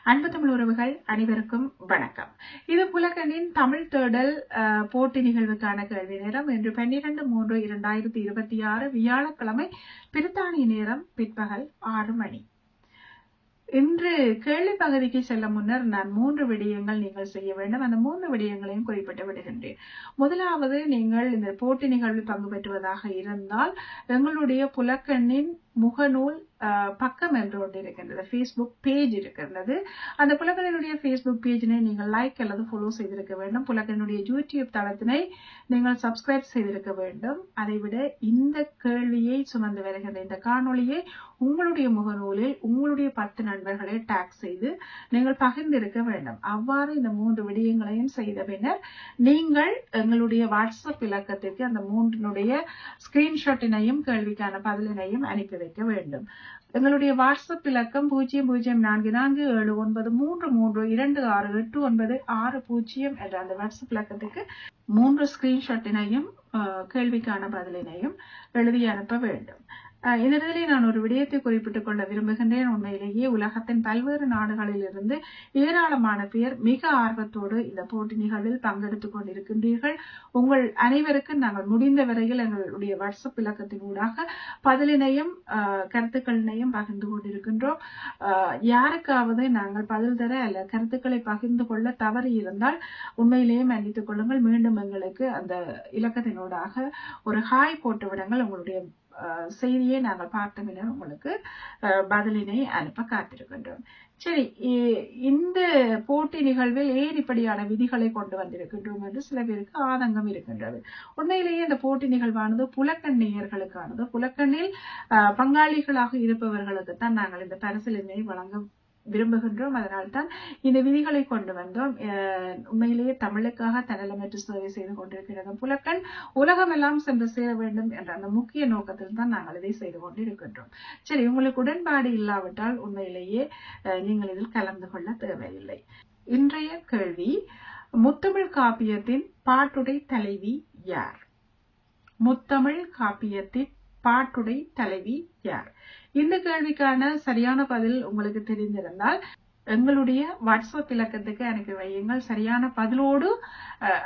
அன்பு தமிழ் உறவுகள் அனைவருக்கும் வணக்கம். இது புலகனின் தமிழ் தேடல் போட்டி நிகழ்வுக்கான கேள்வி நேரம். இன்று 12/3/2026 வியாழக்கிழமை. பிரித்தானிய நேரம் பிற்பகல் 6 மணி. இன்று கேள்வி பகுதிக்கு செல்ல முன்னர் நான் 3 விடயங்கள் நீங்கள் செய்ய வேண்டும். அந்த 3 விடயங்களையும் குறிப்பிட்டு விடுகின்றேன். முதலாவது, நீங்கள் இந்த போட்டி நிகழ்வில் பங்கு பெற்றுவதாக இருந்தால் எங்களுடைய புலக்கண்ணின் முகநூல் பக்கம் என்று ஒன்று இருக்கின்றது, Facebook பேஜ் இருக்கின்றது. அந்த புலக்கண்ணினுடைய Facebook பேஜினை நீங்கள் லைக் அல்லது ஃபாலோ செய்திருக்க வேண்டும். புலக்கண்ணினுடைய யூடியூப் தளத்தினை நீங்கள் சப்ஸ்கிரைப் செய்திருக்க வேண்டும். அதைவிட இந்த கேள்வியை சுமந்து வருகின்ற இந்த காணொளியை உங்களுடைய முகநூலில் உங்களுடைய 10 நண்பர்களை டாக் செய்து நீங்கள் பகிர்ந்திருக்க வேண்டும். அவ்வாறு இந்த 3 விடயங்களையும் செய்த பின்னர் நீங்கள் எங்களுடைய வாட்ஸ்அப் இலக்கத்திற்கு அந்த 3னுடைய ஸ்கிரீன்ஷாட்டினையும் கேள்விக்கான பதிலினையும் அனுப்பி வைக்க வேண்டும். எங்களுடைய வாட்ஸ்அப் இலக்கம் 004433326890 என்ற அந்த வாட்ஸ்அப் இலக்கத்துக்கு 3 ஸ்கிரீன்ஷாட்டினையும் கேள்விக்கான பதிலினையும் எழுதி அனுப்ப வேண்டும். இந்த இடத்திலே நான் ஒரு விடயத்தை குறிப்பிட்டுக் கொள்ள விரும்புகின்றேன். உண்மையிலேயே உலகத்தின் பல்வேறு நாடுகளில் இருந்து ஏராளமான பேர் மிக ஆர்வத்தோடு இந்த போட்டி நிகழ்வில் பங்கெடுத்துக் கொண்டிருக்கின்றீர்கள். உங்கள் அனைவருக்கும் நாங்கள் முடிந்த வரையில் எங்களுடைய வாட்ஸ்அப் இலக்கத்தின் ஊடாக பதிலினையும் கருத்துக்களினையும் பகிர்ந்து கொண்டிருக்கின்றோம். யாருக்காவது நாங்கள் பதில் தர அல்ல கருத்துக்களை பகிர்ந்து கொள்ள தவறி இருந்தால் உண்மையிலேயே மன்னித்துக் கொள்ளுங்கள். மீண்டும் எங்களுக்கு அந்த இலக்கத்தினூடாக ஒரு ஹாய் போட்டு விடுங்கள். உங்களுடைய செய்தியை நாங்கள் பார்த்த பின்னர் உங்களுக்கு பதிலினை அனுப்ப காத்திருக்கின்றோம். சரி, இந்த போட்டி நிகழ்வில் ஏன் இப்படியான விதிகளை கொண்டு வந்திருக்கின்றோம் என்று சில பேருக்கு ஆதங்கம் இருக்கின்றது. உண்மையிலேயே இந்த போட்டி நிகழ்வானது புலக்கண் நேயர்களுக்கானது. புலக்கண்ணில் பங்காளிகளாக இருப்பவர்களுக்கு தான் நாங்கள் இந்த பரிசீலனை வழங்க விரும்புகின்றோம். அதனால்தான் இந்த விதிகளை கொண்டு வந்தோம். உண்மையிலேயே தமிழுக்காக தன்னலமற்ற சேவை செய்து கொண்டிருக்கிறது புலக்கண் உலகமெல்லாம் சென்று சேர வேண்டும் என்ற அந்த முக்கிய நோக்கத்தில் தான் நாங்கள் இதை செய்து கொண்டிருக்கின்றோம். சரி, உங்களுக்கு உடன்பாடு இல்லாவிட்டால் உண்மையிலேயே நீங்கள் இதில் கலந்து கொள்ள தேவையில்லை. இன்றைய கேள்வி, முத்தமிழ் காப்பியத்தின் பாட்டுடை தலைவி யார்? முத்தமிழ் காப்பியத்தின் பாட்டுடை தலைவி யார்? இந்த கேள்விக்கான சரியான பதில் உங்களுக்கு தெரிந்திருந்தால் எங்களுடைய வாட்ஸ்அப் இலக்கத்துக்கு அனுப்பி வையுங்கள். சரியான பதிலோடு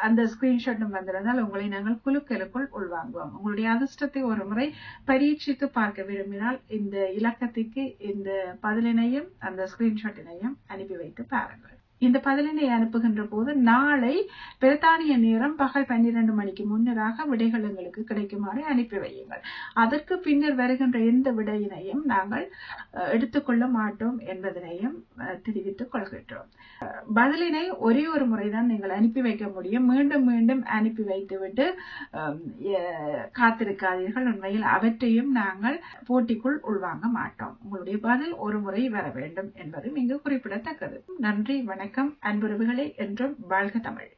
அந்த ஸ்கிரீன்ஷாட்டும் வந்திருந்தால் உங்களை நாங்கள் குழுக்களுக்குள் உள்வாங்குவோம். உங்களுடைய அதிர்ஷ்டத்தை ஒரு முறை பரீட்சித்து பார்க்க விரும்பினால் இந்த இலக்கத்துக்கு இந்த பதிலினையும் அந்த ஸ்கிரீன்ஷாட்டினையும் அனுப்பி வைத்து பாருங்கள். இந்த பதிலினை அனுப்புகின்ற போது நாளை பிரித்தானிய நேரம் பகல் 12 மணிக்கு முன்னராக விடைகள் எங்களுக்கு கிடைக்குமாறு அனுப்பி வையுங்கள். அதற்கு பின்னர் வருகின்ற எந்த விடையினையும் நாங்கள் எடுத்துக்கொள்ள மாட்டோம் என்பதனையும் தெரிவித்துக் கொள்கின்றோம். பதிலினை ஒரே ஒரு முறைதான் நீங்கள் அனுப்பி வைக்க முடியும். மீண்டும் மீண்டும் அனுப்பி வைத்துவிட்டு காத்திருக்காதீர்கள். உண்மையில் அவற்றையும் நாங்கள் போட்டிக்குள் உள்வாங்க மாட்டோம். உங்களுடைய பதில் ஒரு முறை வர வேண்டும் என்பதும் இங்கு குறிப்பிடத்தக்கது. நன்றி, வணக்கம் அன்புறவுகளே. என்றும் வாழ்க தமிழ்.